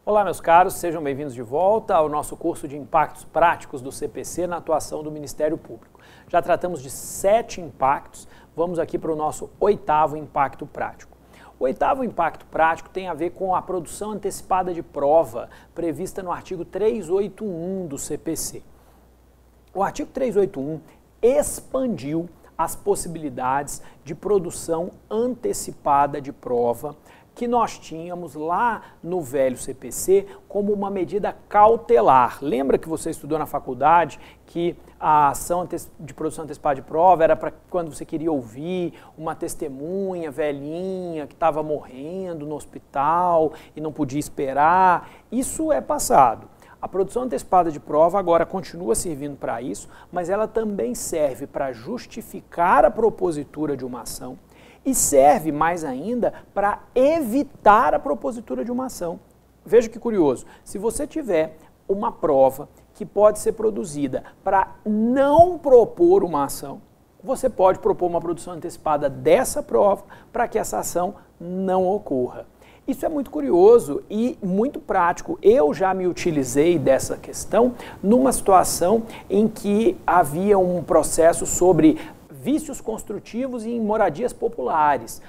Olá, meus caros, sejam bem-vindos de volta ao nosso curso de Impactos Práticos do CPC na atuação do Ministério Público. Já tratamos de 7 impactos, vamos aqui para o nosso 8º impacto prático. O 8º impacto prático tem a ver com a produção antecipada de prova prevista no artigo 381 do CPC. O artigo 381 expandiu as possibilidades de produção antecipada de prova que nós tínhamos lá no velho CPC como uma medida cautelar. Lembra que você estudou na faculdade que a ação de produção antecipada de prova era para quando você queria ouvir uma testemunha velhinha que estava morrendo no hospital e não podia esperar? Isso é passado. A produção antecipada de prova agora continua servindo para isso, mas ela também serve para justificar a propositura de uma ação e serve mais ainda para evitar a propositura de uma ação. Veja que curioso, se você tiver uma prova que pode ser produzida para não propor uma ação, você pode propor uma produção antecipada dessa prova para que essa ação não ocorra. Isso é muito curioso e muito prático. Eu já me utilizei dessa questão numa situação em que havia um processo sobre vícios construtivos em moradias populares.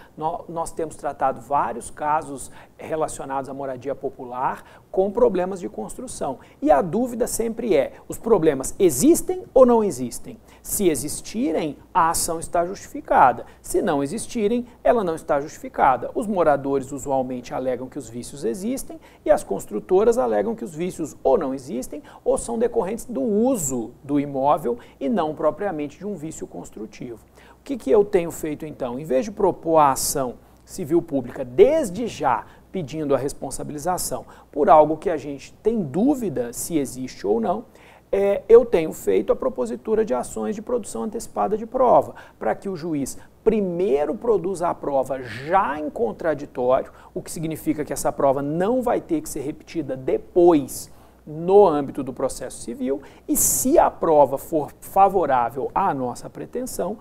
Nós temos tratado vários casos relacionados à moradia popular com problemas de construção. E a dúvida sempre é, os problemas existem ou não existem? Se existirem, a ação está justificada. Se não existirem, ela não está justificada. Os moradores usualmente alegam que os vícios existem e as construtoras alegam que os vícios ou não existem ou são decorrentes do uso do imóvel e não propriamente de um vício construtivo. O que eu tenho feito então? Em vez de propor a ação civil pública desde já pedindo a responsabilização por algo que a gente tem dúvida se existe ou não, eu tenho feito a propositura de ações de produção antecipada de prova, para que o juiz primeiro produza a prova já em contraditório, o que significa que essa prova não vai ter que ser repetida depois no âmbito do processo civil, e se a prova for favorável à nossa pretensão,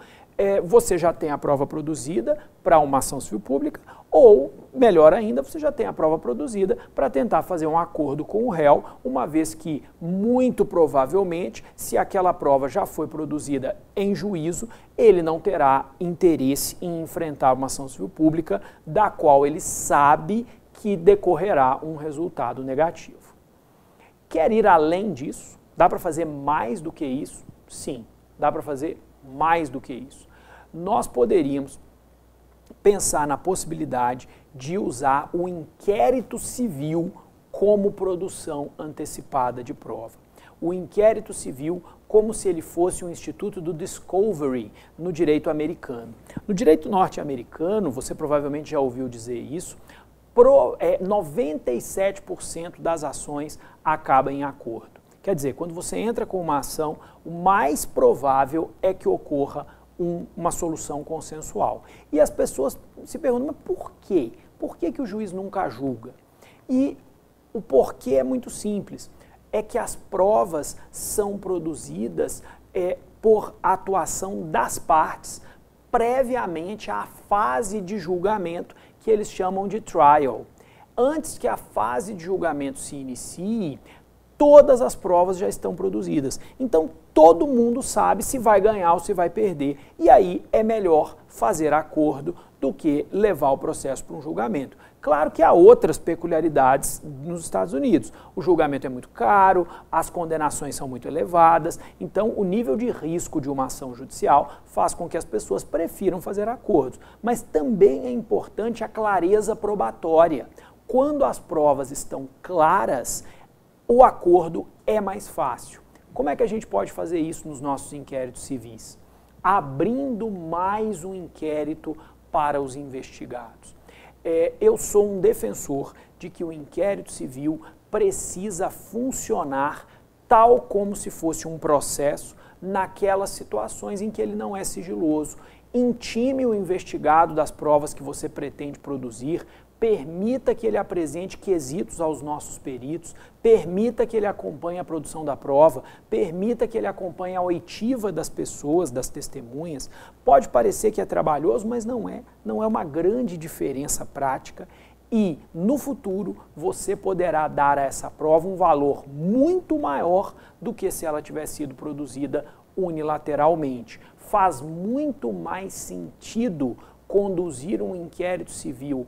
você já tem a prova produzida para uma ação civil pública, ou, melhor ainda, você já tem a prova produzida para tentar fazer um acordo com o réu, uma vez que, muito provavelmente, se aquela prova já foi produzida em juízo, ele não terá interesse em enfrentar uma ação civil pública da qual ele sabe que decorrerá um resultado negativo. Quer ir além disso? Dá para fazer mais do que isso? Sim, dá para fazer mais do que isso. Nós poderíamos pensar na possibilidade de usar o inquérito civil como produção antecipada de prova. O inquérito civil como se ele fosse um instituto do discovery no direito americano. No direito norte-americano, você provavelmente já ouviu dizer isso, 97% das ações acabam em acordo. Quer dizer, quando você entra com uma ação, o mais provável é que ocorra uma solução consensual. E as pessoas se perguntam, mas por quê? Por que o juiz nunca julga? E o porquê é muito simples. É que as provas são produzidas por atuação das partes previamente à fase de julgamento que eles chamam de trial. Antes que a fase de julgamento se inicie, todas as provas já estão produzidas. Então, todo mundo sabe se vai ganhar ou se vai perder. E aí é melhor fazer acordo do que levar o processo para um julgamento. Claro que há outras peculiaridades nos Estados Unidos. O julgamento é muito caro, as condenações são muito elevadas, então o nível de risco de uma ação judicial faz com que as pessoas prefiram fazer acordos. Mas também é importante a clareza probatória. Quando as provas estão claras, o acordo é mais fácil. Como é que a gente pode fazer isso nos nossos inquéritos civis? Abrindo mais um inquérito para os investigados. Eu sou um defensor de que o inquérito civil precisa funcionar tal como se fosse um processo naquelas situações em que ele não é sigiloso. Intime o investigado das provas que você pretende produzir, permita que ele apresente quesitos aos nossos peritos, permita que ele acompanhe a produção da prova, permita que ele acompanhe a oitiva das pessoas, das testemunhas. Pode parecer que é trabalhoso, mas não é. Não é uma grande diferença prática e no futuro você poderá dar a essa prova um valor muito maior do que se ela tivesse sido produzida unilateralmente. Faz muito mais sentido conduzir um inquérito civil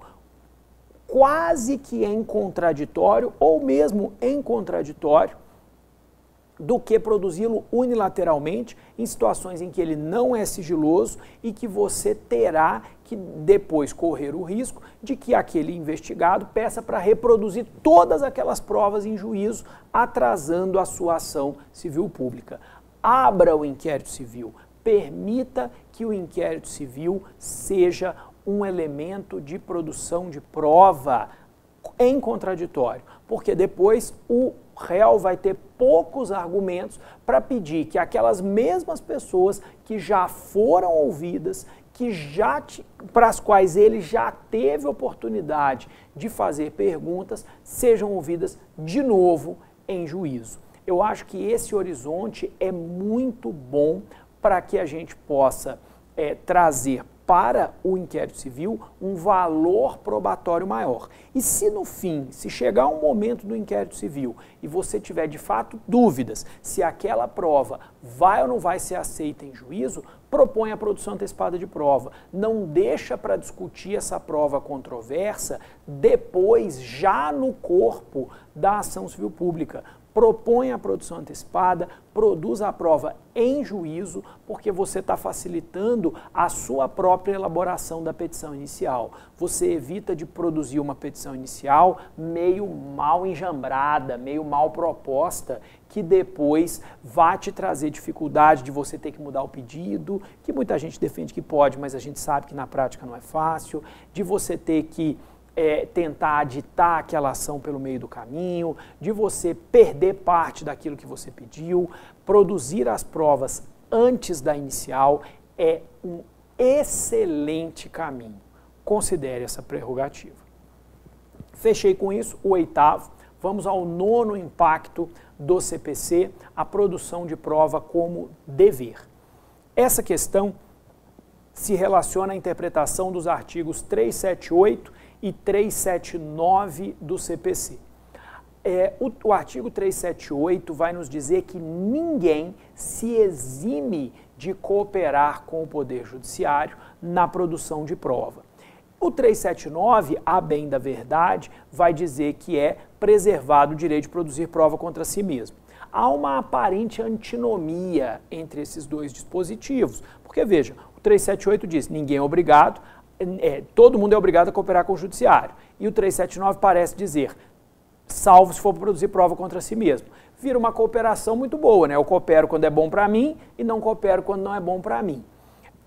quase que em contraditório ou mesmo em contraditório do que produzi-lo unilateralmente em situações em que ele não é sigiloso e que você terá que depois correr o risco de que aquele investigado peça para reproduzir todas aquelas provas em juízo, atrasando a sua ação civil pública. Abra o inquérito civil, permita que o inquérito civil seja um elemento de produção de prova em contraditório, porque depois o réu vai ter poucos argumentos para pedir que aquelas mesmas pessoas que já foram ouvidas, para as quais ele já teve oportunidade de fazer perguntas, sejam ouvidas de novo em juízo. Eu acho que esse horizonte é muito bom para que a gente possa trazer para o inquérito civil um valor probatório maior. E se no fim, se chegar um momento do inquérito civil e você tiver de fato dúvidas se aquela prova vai ou não vai ser aceita em juízo, propõe a produção antecipada de prova. Não deixa para discutir essa prova controversa depois, já no corpo da ação civil pública. Propõe a produção antecipada, produz a prova em juízo, porque você está facilitando a sua própria elaboração da petição inicial. Você evita de produzir uma petição inicial meio mal enjambrada, meio mal proposta, que depois vai te trazer dificuldade de você ter que mudar o pedido, que muita gente defende que pode, mas a gente sabe que na prática não é fácil, de você ter que tentar aditar aquela ação pelo meio do caminho, de você perder parte daquilo que você pediu. Produzir as provas antes da inicial é um excelente caminho. Considere essa prerrogativa. Fechei com isso o 8º. Vamos ao 9º impacto do CPC, a produção de prova como dever. Essa questão se relaciona à interpretação dos artigos 378 e 379 do CPC. O artigo 378 vai nos dizer que ninguém se exime de cooperar com o Poder Judiciário na produção de prova. O 379, a bem da verdade, vai dizer que é preservado o direito de produzir prova contra si mesmo. Há uma aparente antinomia entre esses dois dispositivos, porque veja, o 378 diz ninguém é obrigado, todo mundo é obrigado a cooperar com o judiciário. E o 379 parece dizer, salvo se for produzir prova contra si mesmo. Vira uma cooperação muito boa, né? Eu coopero quando é bom para mim e não coopero quando não é bom para mim.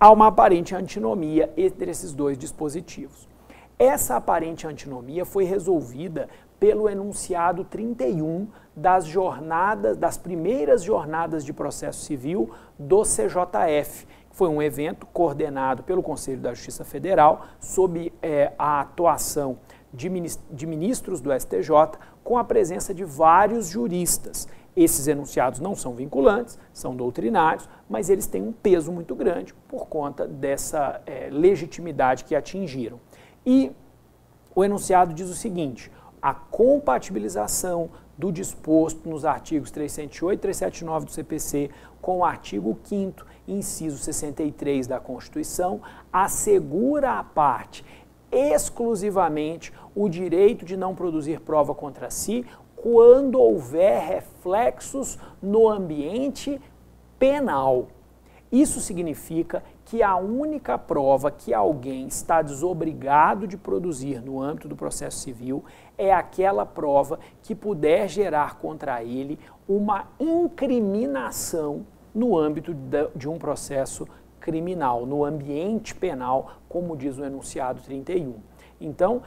Há uma aparente antinomia entre esses dois dispositivos. Essa aparente antinomia foi resolvida pelo enunciado 31 das primeiras jornadas de processo civil do CJF. Foi um evento coordenado pelo Conselho da Justiça Federal, sob a atuação de ministros do STJ, com a presença de vários juristas. Esses enunciados não são vinculantes, são doutrinários, mas eles têm um peso muito grande por conta dessa legitimidade que atingiram. E o enunciado diz o seguinte: a compatibilização do disposto nos artigos 378 e 379 do CPC com o artigo 5º, inciso 63 da Constituição, assegura à parte exclusivamente o direito de não produzir prova contra si quando houver reflexos no ambiente penal. Isso significa que a única prova que alguém está desobrigado de produzir no âmbito do processo civil é aquela prova que puder gerar contra ele uma incriminação no âmbito de um processo criminal, no ambiente penal, como diz o enunciado 31. Então,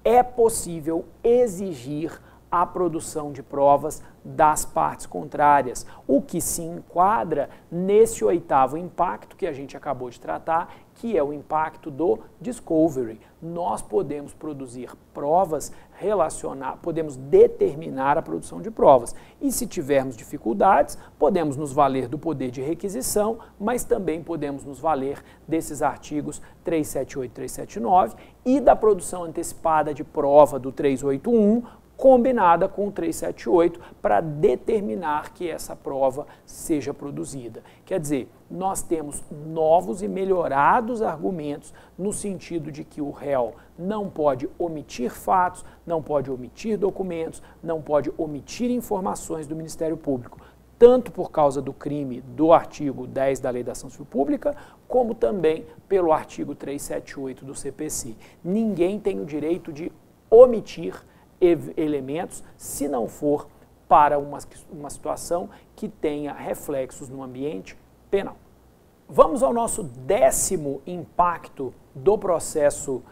é possível exigir a produção de provas das partes contrárias, o que se enquadra nesse 8º impacto que a gente acabou de tratar, que é o impacto do discovery. Nós podemos produzir provas relacionadas, podemos determinar a produção de provas. E se tivermos dificuldades, podemos nos valer do poder de requisição, mas também podemos nos valer desses artigos 378 e 379 e da produção antecipada de prova do 381, combinada com o 378 para determinar que essa prova seja produzida. Quer dizer, nós temos novos e melhorados argumentos no sentido de que o réu não pode omitir fatos, não pode omitir documentos, não pode omitir informações do Ministério Público, tanto por causa do crime do artigo 10 da Lei da Ação Civil Pública, como também pelo artigo 378 do CPC. Ninguém tem o direito de omitir elementos, se não for para uma situação que tenha reflexos no ambiente penal. Vamos ao nosso 10º impacto do processo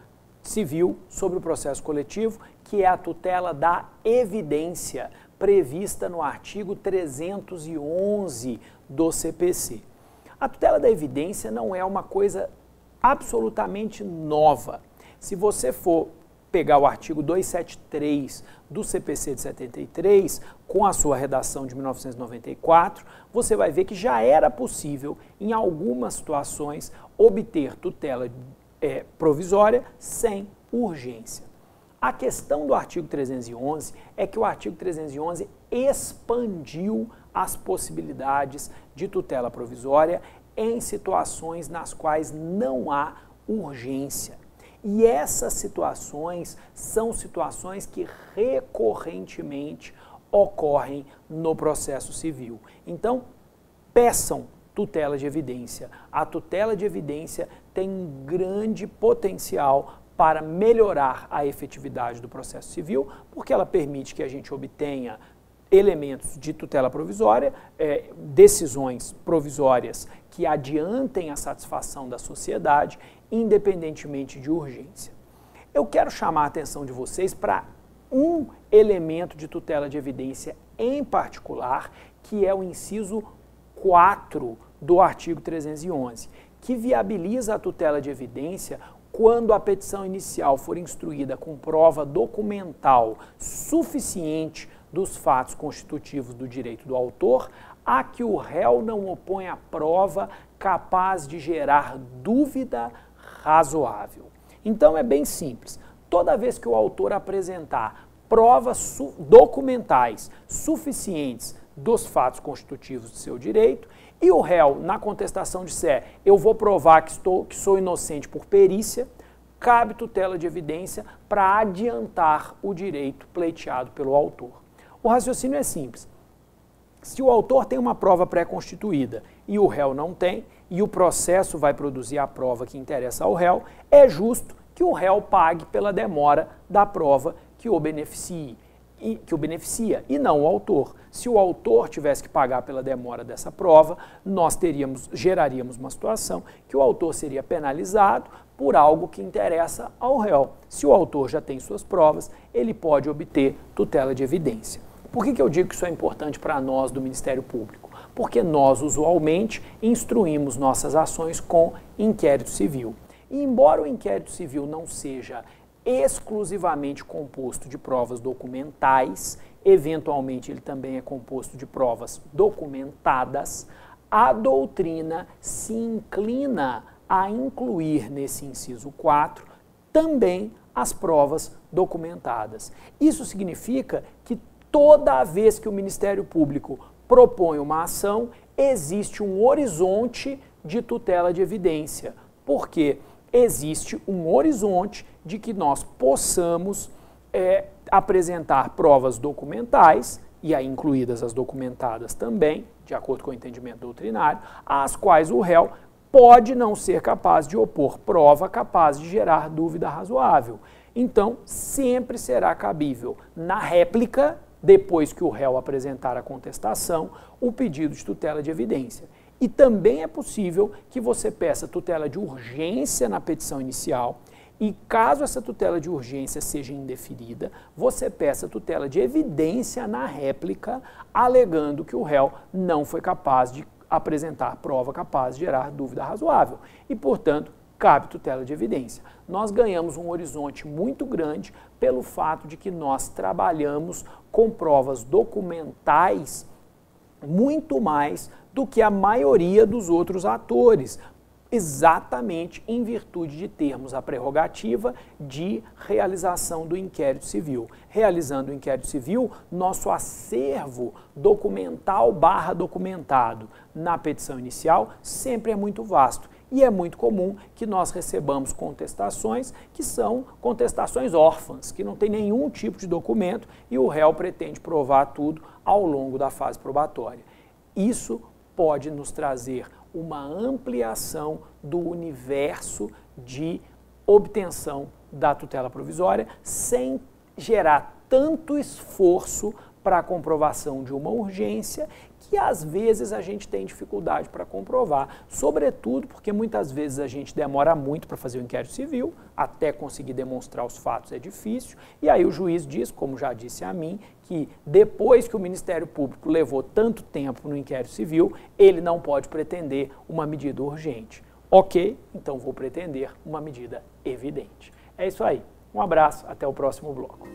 civil sobre o processo coletivo, que é a tutela da evidência, prevista no artigo 311 do CPC. A tutela da evidência não é uma coisa absolutamente nova. Se você for pegar o artigo 273 do CPC de 73, com a sua redação de 1994, você vai ver que já era possível, em algumas situações, obter tutela provisória sem urgência. A questão do artigo 311 é que o artigo 311 expandiu as possibilidades de tutela provisória em situações nas quais não há urgência. E essas situações são situações que recorrentemente ocorrem no processo civil. Então, peçam tutela de evidência. A tutela de evidência tem um grande potencial para melhorar a efetividade do processo civil, porque ela permite que a gente obtenha elementos de tutela provisória, decisões provisórias que adiantem a satisfação da sociedade, independentemente de urgência. Eu quero chamar a atenção de vocês para um elemento de tutela de evidência em particular, que é o inciso 4 do artigo 311, que viabiliza a tutela de evidência quando a petição inicial for instruída com prova documental suficiente dos fatos constitutivos do direito do autor, a que o réu não opõe a prova capaz de gerar dúvida razoável. Então é bem simples. Toda vez que o autor apresentar provas documentais suficientes dos fatos constitutivos do seu direito e o réu, na contestação, disser eu vou provar que sou inocente por perícia, cabe tutela de evidência para adiantar o direito pleiteado pelo autor. O raciocínio é simples. Se o autor tem uma prova pré-constituída e o réu não tem, e o processo vai produzir a prova que interessa ao réu, é justo que o réu pague pela demora da prova que o beneficia e não o autor. Se o autor tivesse que pagar pela demora dessa prova, nós geraríamos uma situação que o autor seria penalizado por algo que interessa ao réu. Se o autor já tem suas provas, ele pode obter tutela de evidência. Por que eu digo que isso é importante para nós do Ministério Público? Porque nós, usualmente, instruímos nossas ações com inquérito civil. E embora o inquérito civil não seja exclusivamente composto de provas documentais, eventualmente ele também é composto de provas documentadas, a doutrina se inclina a incluir nesse inciso 4 também as provas documentadas. Isso significa que toda vez que o Ministério Público propõe uma ação, existe um horizonte de tutela de evidência, porque existe um horizonte de que nós possamos apresentar provas documentais, e aí incluídas as documentadas também, de acordo com o entendimento doutrinário, às quais o réu pode não ser capaz de opor prova capaz de gerar dúvida razoável. Então, sempre será cabível, na réplica, depois que o réu apresentar a contestação, o pedido de tutela de evidência. E também é possível que você peça tutela de urgência na petição inicial e, caso essa tutela de urgência seja indeferida, você peça tutela de evidência na réplica, alegando que o réu não foi capaz de apresentar prova capaz de gerar dúvida razoável e, portanto, cabe tutela de evidência. Nós ganhamos um horizonte muito grande pelo fato de que nós trabalhamos com provas documentais muito mais do que a maioria dos outros atores, exatamente em virtude de termos a prerrogativa de realização do inquérito civil. Realizando o inquérito civil, nosso acervo documental / documentado na petição inicial sempre é muito vasto. E é muito comum que nós recebamos contestações que são contestações órfãs, que não tem nenhum tipo de documento e o réu pretende provar tudo ao longo da fase probatória. Isso pode nos trazer uma ampliação do universo de obtenção da tutela provisória sem gerar tanto esforço para a comprovação de uma urgência que às vezes a gente tem dificuldade para comprovar, sobretudo porque muitas vezes a gente demora muito para fazer o inquérito civil, até conseguir demonstrar os fatos é difícil, e aí o juiz diz, como já disse a mim, que depois que o Ministério Público levou tanto tempo no inquérito civil, ele não pode pretender uma medida urgente. Ok, então vou pretender uma medida evidente. É isso aí. Um abraço, até o próximo bloco.